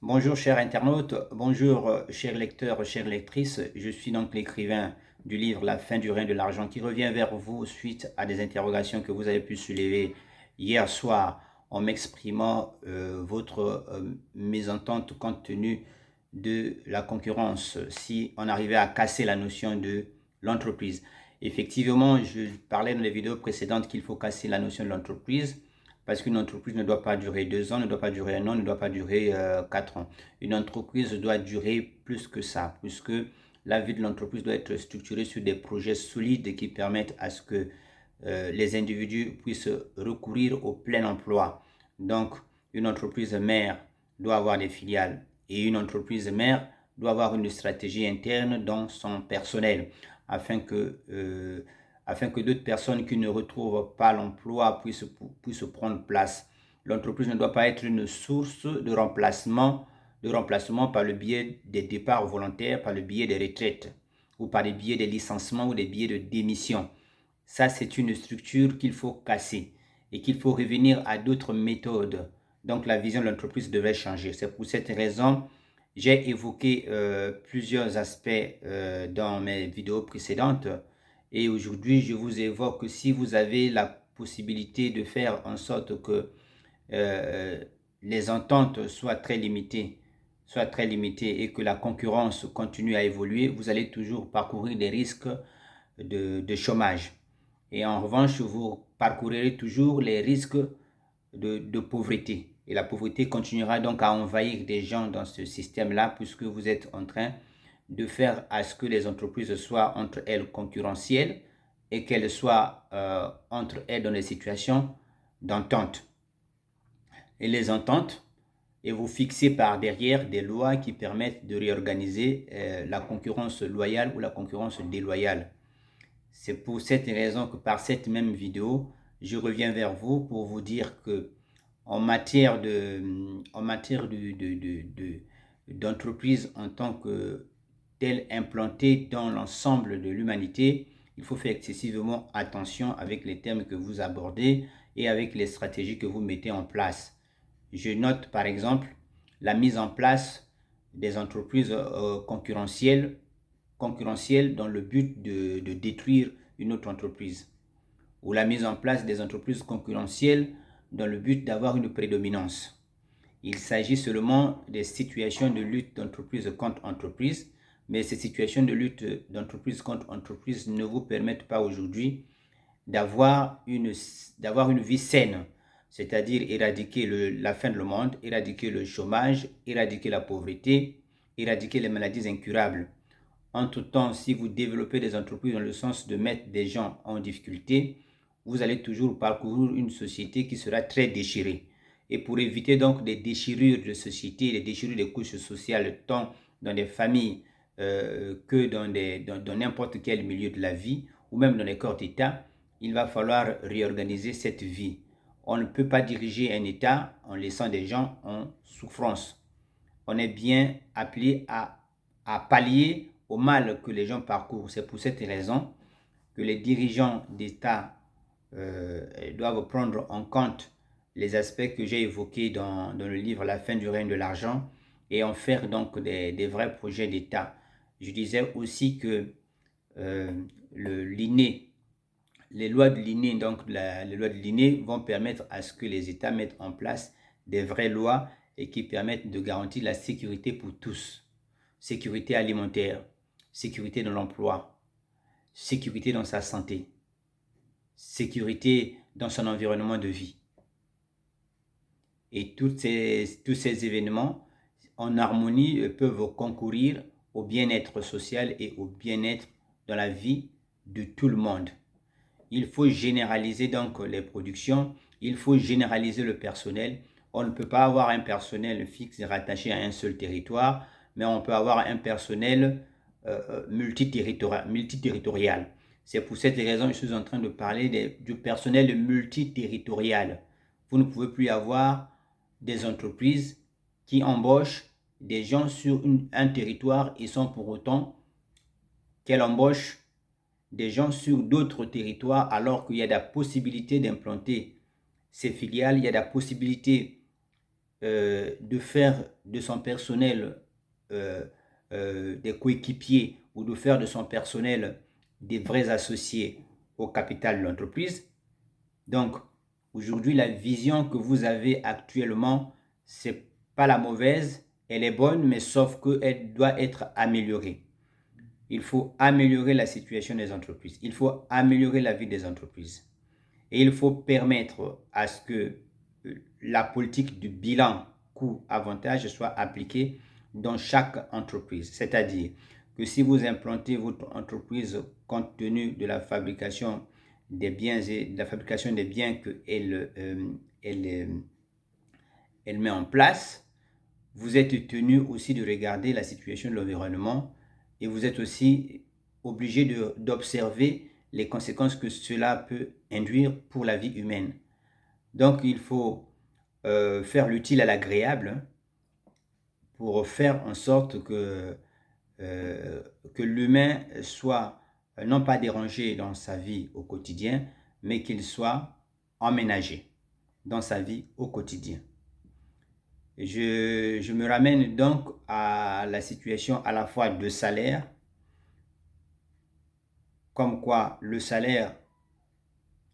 Bonjour chers internautes, bonjour chers lecteurs, chères lectrices. Je suis donc l'écrivain du livre La fin du règne de l'argent qui revient vers vous suite à des interrogations que vous avez pu soulever hier soir en m'exprimant votre mésentente compte tenu de la concurrence, si on arrivait à casser la notion de l'entreprise. Effectivement, je parlais dans les vidéos précédentes qu'il faut casser la notion de l'entreprise parce qu'une entreprise ne doit pas durer 2 ans, ne doit pas durer un an, ne doit pas durer 4 ans. Une entreprise doit durer plus que ça, puisque la vie de l'entreprise doit être structurée sur des projets solides qui permettent à ce que les individus puissent recourir au plein emploi. Donc, une entreprise mère doit avoir des filiales et une entreprise mère doit avoir une stratégie interne dans son personnel afin que d'autres personnes qui ne retrouvent pas l'emploi puissent prendre place. L'entreprise ne doit pas être une source de remplacement par le biais des départs volontaires, par le biais des retraites, ou par le biais des licenciements ou des biais de démission. Ça, c'est une structure qu'il faut casser et qu'il faut revenir à d'autres méthodes. Donc, la vision de l'entreprise devait changer. C'est pour cette raison j'ai évoqué plusieurs aspects dans mes vidéos précédentes et aujourd'hui, je vous évoque que si vous avez la possibilité de faire en sorte que euh, les ententes soient très limitées et que la concurrence continue à évoluer, vous allez toujours parcourir des risques de chômage. Et en revanche, vous parcourrez toujours les risques de pauvreté. Et la pauvreté continuera donc à envahir des gens dans ce système-là, puisque vous êtes en train de faire à ce que les entreprises soient entre elles concurrentielles et qu'elles soient entre elles dans des situations d'entente. Et les ententes, et vous fixez par derrière des lois qui permettent de réorganiser la concurrence loyale ou la concurrence déloyale. C'est pour cette raison que par cette même vidéo, je reviens vers vous pour vous dire que d'entreprise en tant que telle implantée dans l'ensemble de l'humanité, il faut faire excessivement attention avec les thèmes que vous abordez et avec les stratégies que vous mettez en place. Je note par exemple la mise en place des entreprises concurrentielles dans le but de détruire une autre entreprise, ou la mise en place des entreprises concurrentielles dans le but d'avoir une prédominance. Il s'agit seulement des situations de lutte d'entreprise contre entreprise, mais ces situations de lutte d'entreprise contre entreprise ne vous permettent pas aujourd'hui d'avoir une vie saine, c'est-à-dire éradiquer la fin de le monde, éradiquer le chômage, éradiquer la pauvreté, éradiquer les maladies incurables. Entre-temps, si vous développez des entreprises dans le sens de mettre des gens en difficulté, vous allez toujours parcourir une société qui sera très déchirée. Et pour éviter donc des déchirures de société, des déchirures des couches sociales, tant dans des familles que dans n'importe quel milieu de la vie, ou même dans les corps d'État, il va falloir réorganiser cette vie. On ne peut pas diriger un État en laissant des gens en souffrance. On est bien appelé à pallier au mal que les gens parcourent. C'est pour cette raison que les dirigeants d'État doivent prendre en compte les aspects que j'ai évoqués dans le livre La fin du règne de l'argent et en faire donc des vrais projets d'État. Je disais aussi que euh, l'INE, les lois de l'INE, donc les lois de l'INE vont permettre à ce que les États mettent en place des vraies lois et qui permettent de garantir la sécurité pour tous. Sécurité alimentaire, sécurité dans l'emploi, sécurité dans sa santé, sécurité dans son environnement de vie. Et tous ces événements en harmonie peuvent concourir au bien-être social et au bien-être dans la vie de tout le monde. Il faut généraliser donc les productions, il faut généraliser le personnel. On ne peut pas avoir un personnel fixe et rattaché à un seul territoire, mais on peut avoir un personnel multiterritorial. C'est pour cette raison que je suis en train de parler du personnel multiterritorial. Vous ne pouvez plus avoir des entreprises qui embauchent des gens sur un territoire et sans pour autant qu'elles embauchent des gens sur d'autres territoires alors qu'il y a la possibilité d'implanter ces filiales, il y a la possibilité de faire de son personnel des coéquipiers ou de faire de son personnel des vrais associés au capital de l'entreprise. Donc, aujourd'hui, la vision que vous avez actuellement, c'est pas la mauvaise, elle est bonne, mais sauf qu'elle doit être améliorée. Il faut améliorer la situation des entreprises. Il faut améliorer la vie des entreprises. Et il faut permettre à ce que la politique du bilan coût-avantage soit appliquée dans chaque entreprise. C'est-à-dire que si vous implantez votre entreprise compte tenu de la fabrication des biens et de la fabrication des biens qu'elle elle met en place, vous êtes tenu aussi de regarder la situation de l'environnement et vous êtes aussi obligé d'observer les conséquences que cela peut induire pour la vie humaine. Donc, il faut faire l'utile à l'agréable pour faire en sorte que l'humain soit non pas dérangé dans sa vie au quotidien, mais qu'il soit emménagé dans sa vie au quotidien. Je me ramène donc à la situation à la fois de salaire, comme quoi le salaire,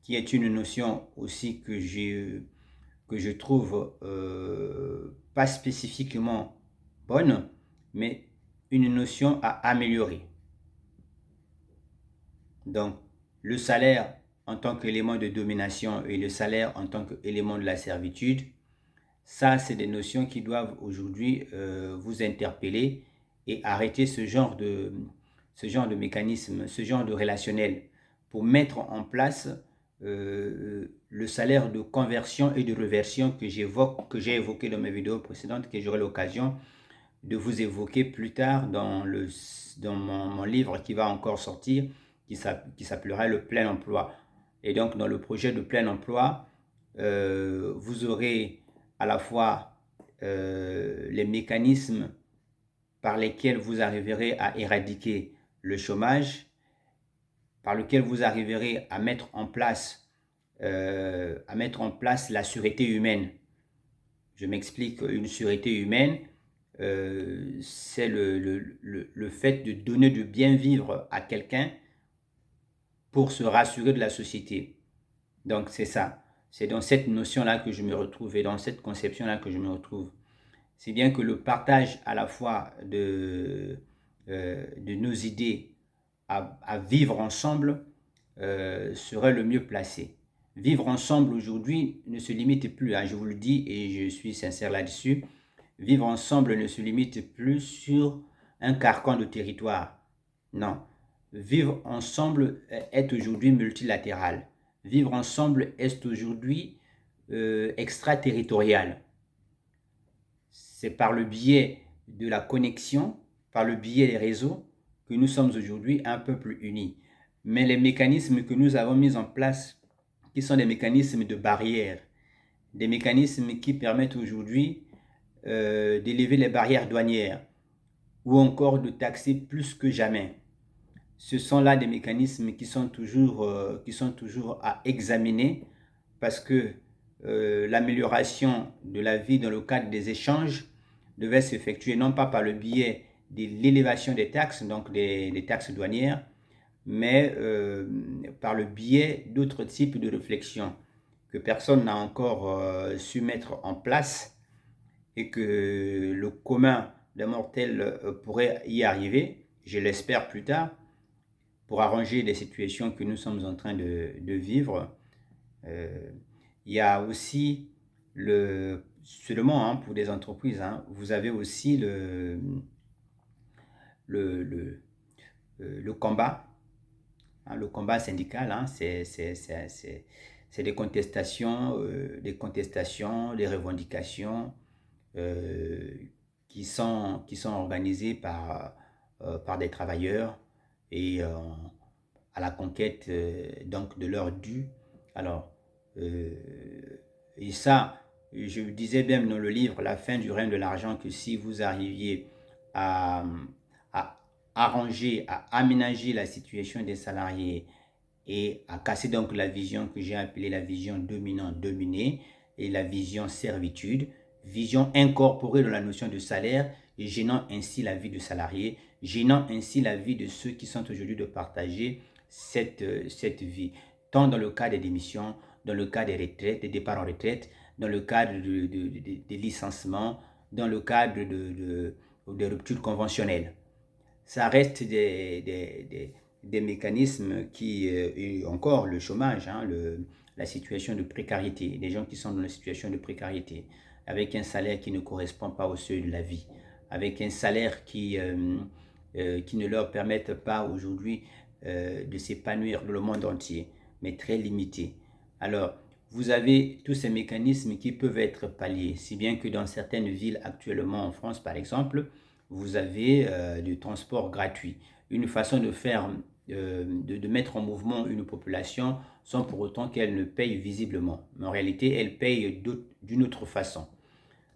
qui est une notion aussi que je trouve pas spécifiquement bonne, mais une notion à améliorer. Donc, le salaire en tant qu'élément de domination et le salaire en tant qu'élément de la servitude, ça, c'est des notions qui doivent aujourd'hui vous interpeller et arrêter ce genre de mécanisme, ce genre de relationnel pour mettre en place le salaire de conversion et de reversion que j'ai évoqué dans mes vidéos précédentes, que j'aurai l'occasion de vous évoquer plus tard dans mon livre qui va encore sortir, qui s'appellera le plein emploi. Et donc, dans le projet de plein emploi, vous aurez à la fois les mécanismes par lesquels vous arriverez à éradiquer le chômage, par lesquels vous arriverez à mettre en place la sûreté humaine. Je m'explique, une sûreté humaine, c'est le fait de donner du bien vivre à quelqu'un pour se rassurer de la société. Donc c'est ça, c'est dans cette notion-là que je me retrouve et dans cette conception-là que je me retrouve. C'est bien que le partage à la fois de nos idées à vivre ensemble serait le mieux placé. Vivre ensemble aujourd'hui ne se limite plus, je vous le dis et je suis sincère là-dessus, vivre ensemble ne se limite plus sur un carcan de territoire. Non, vivre ensemble est aujourd'hui multilatéral. Vivre ensemble est aujourd'hui extraterritorial. C'est par le biais de la connexion, par le biais des réseaux, que nous sommes aujourd'hui un peuple uni. Mais les mécanismes que nous avons mis en place, qui sont des mécanismes de barrière, des mécanismes qui permettent aujourd'hui d'élever les barrières douanières ou encore de taxer plus que jamais. Ce sont là des mécanismes qui sont toujours à examiner parce que l'amélioration de la vie dans le cadre des échanges devait s'effectuer non pas par le biais de l'élévation des taxes, donc des taxes douanières, mais par le biais d'autres types de réflexions que personne n'a encore su mettre en place et que le commun des mortels pourrait y arriver, je l'espère plus tard, pour arranger les situations que nous sommes en train de vivre. Il y a aussi seulement pour des entreprises, vous avez aussi le combat, le combat syndical, c'est des contestations, des revendications qui sont organisées par des travailleurs et à la conquête donc de leur dû. Alors, et ça, je disais même dans le livre La fin du règne de l'argent que si vous arriviez à arranger, à aménager la situation des salariés et à casser donc la vision que j'ai appelée la vision dominant-dominé et la vision servitude, vision incorporée dans la notion de salaire, gênant ainsi la vie du salarié, gênant ainsi la vie de ceux qui sont aujourd'hui de partager cette vie, tant dans le cas des démissions, dans le cas des retraites, des départs en retraite, dans le cadre des licenciements, dans le cadre de ruptures conventionnelles. Ça reste des mécanismes qui, et encore le chômage, hein, la situation de précarité, des gens qui sont dans une situation de précarité, avec un salaire qui ne correspond pas au seuil de la vie, avec un salaire qui ne leur permettent pas aujourd'hui de s'épanouir dans le monde entier, mais très limité. Alors, vous avez tous ces mécanismes qui peuvent être palliés, si bien que dans certaines villes actuellement en France, par exemple, vous avez du transport gratuit. Une façon de faire, de mettre en mouvement une population sans pour autant qu'elle ne paye visiblement. Mais en réalité, elle paye d'une autre façon.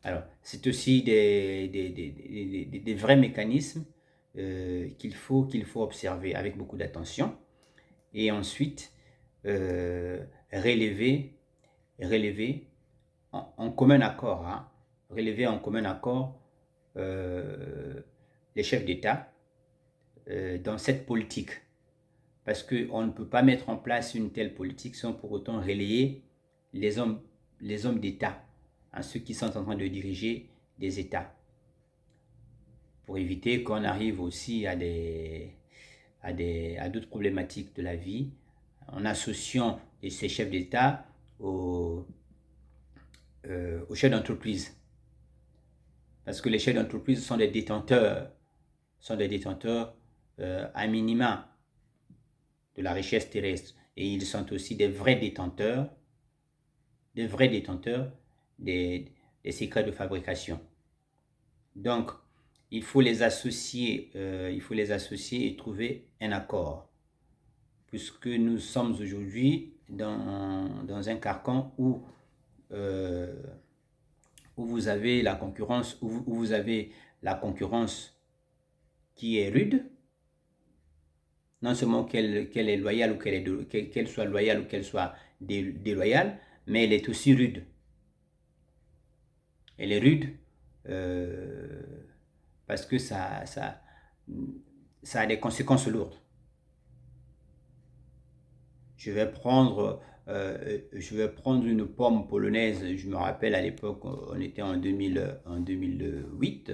Alors, c'est aussi des vrais mécanismes qu'il faut observer avec beaucoup d'attention. Et ensuite, relever en commun accord, hein, relever en commun accord les chefs d'État dans cette politique. Parce qu'on ne peut pas mettre en place une telle politique sans pour autant relayer les hommes d'État, hein, ceux qui sont en train de diriger des États, pour éviter qu'on arrive aussi à d'autres problématiques de la vie, en associant ces chefs d'État aux chefs d'entreprise. Parce que les chefs d'entreprise sont des détenteurs à minima de la richesse terrestre. Et ils sont aussi des vrais détenteurs des secrets de fabrication. Donc, il faut les associer et trouver un accord. Puisque nous sommes aujourd'hui dans un carcan où vous avez la concurrence, où vous avez la concurrence qui est rude, non seulement qu'elle est loyale ou qu'elle soit loyale ou qu'elle soit déloyale, mais elle est aussi rude. Elle est rude parce que ça a des conséquences lourdes. Je vais prendre une pomme polonaise. Je me rappelle à l'époque, on était en 2008.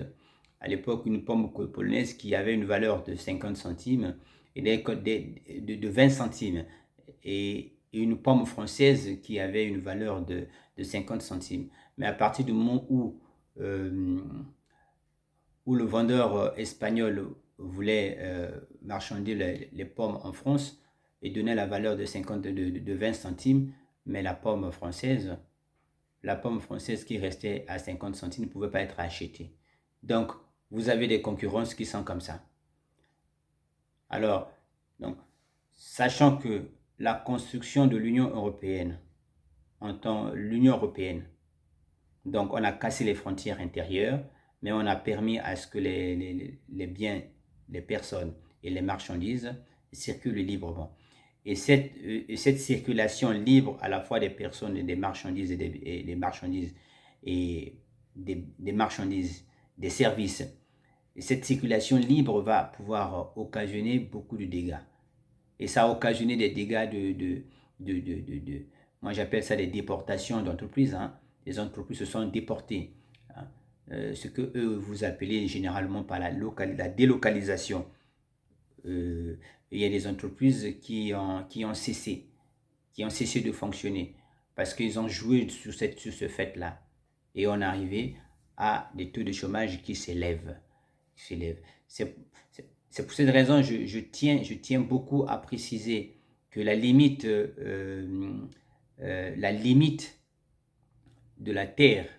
À l'époque, une pomme polonaise qui avait une valeur de 50 centimes et de 20 centimes. Et une pomme française qui avait une valeur de 50 centimes. Mais à partir du moment où le vendeur espagnol voulait marchander les pommes en France, et donnait la valeur de 20 centimes, mais la pomme française qui restait à 50 centimes ne pouvait pas être achetée. Donc, vous avez des concurrences qui sont comme ça. Alors, donc, sachant que la construction de l'Union européenne, donc on a cassé les frontières intérieures, mais on a permis à ce que les biens, les personnes et les marchandises circulent librement. Et cette circulation libre à la fois des personnes et des marchandises des services, et cette circulation libre va pouvoir occasionner beaucoup de dégâts. Et ça a occasionné des dégâts moi j'appelle ça des déportations d'entreprises, hein. Les entreprises se sont déportées, hein. Ce que eux vous appelez généralement par la délocalisation. Il y a des entreprises qui ont cessé de fonctionner parce qu'ils ont joué sur ce fait-là. Et on est arrivé à des taux de chômage qui s'élèvent. C'est pour cette raison que je tiens beaucoup à préciser que la limite de la terre,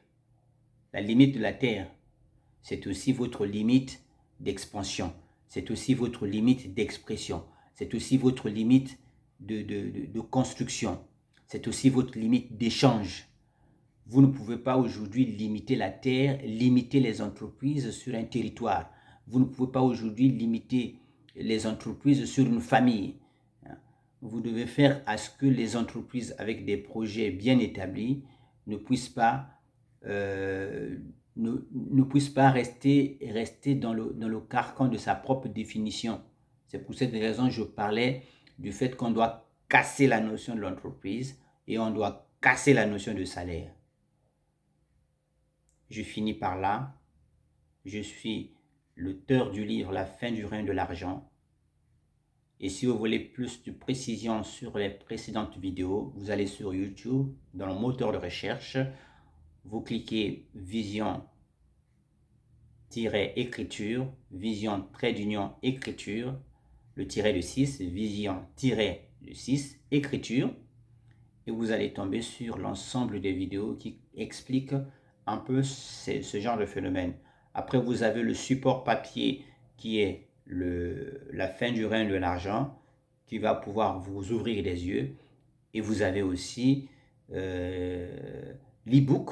c'est aussi votre limite d'expansion. C'est aussi votre limite d'expression. C'est aussi votre limite de construction. C'est aussi votre limite d'échange. Vous ne pouvez pas aujourd'hui limiter la terre, limiter les entreprises sur un territoire. Vous ne pouvez pas aujourd'hui limiter les entreprises sur une famille. Vous devez faire à ce que les entreprises avec des projets bien établis ne puissent pas ne puisse pas rester dans le carcan de sa propre définition. C'est pour cette raison que je parlais du fait qu'on doit casser la notion de l'entreprise et on doit casser la notion de salaire. Je finis par là. Je suis l'auteur du livre La fin du règne de l'argent. Et si vous voulez plus de précision sur les précédentes vidéos, vous allez sur YouTube, dans le moteur de recherche, vous cliquez vision-écriture, vision trait d'union écriture, le tiret de 6, vision tiret de 6, écriture, et vous allez tomber sur l'ensemble des vidéos qui expliquent un peu ce genre de phénomène. Après, vous avez le support papier qui est la fin du règne de l'argent, qui va pouvoir vous ouvrir les yeux. Et vous avez aussi l'e-book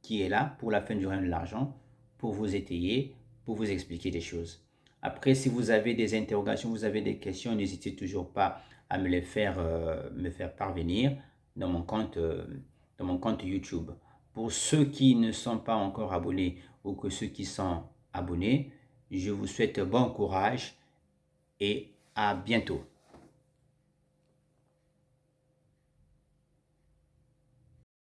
qui est là pour la fin du règne de l'argent, pour vous étayer, pour vous expliquer des choses. Après, si vous avez des interrogations, vous avez des questions, n'hésitez toujours pas à me les faire, parvenir dans mon compte YouTube. Pour ceux qui ne sont pas encore abonnés ou que ceux qui sont abonnés, je vous souhaite bon courage et à bientôt.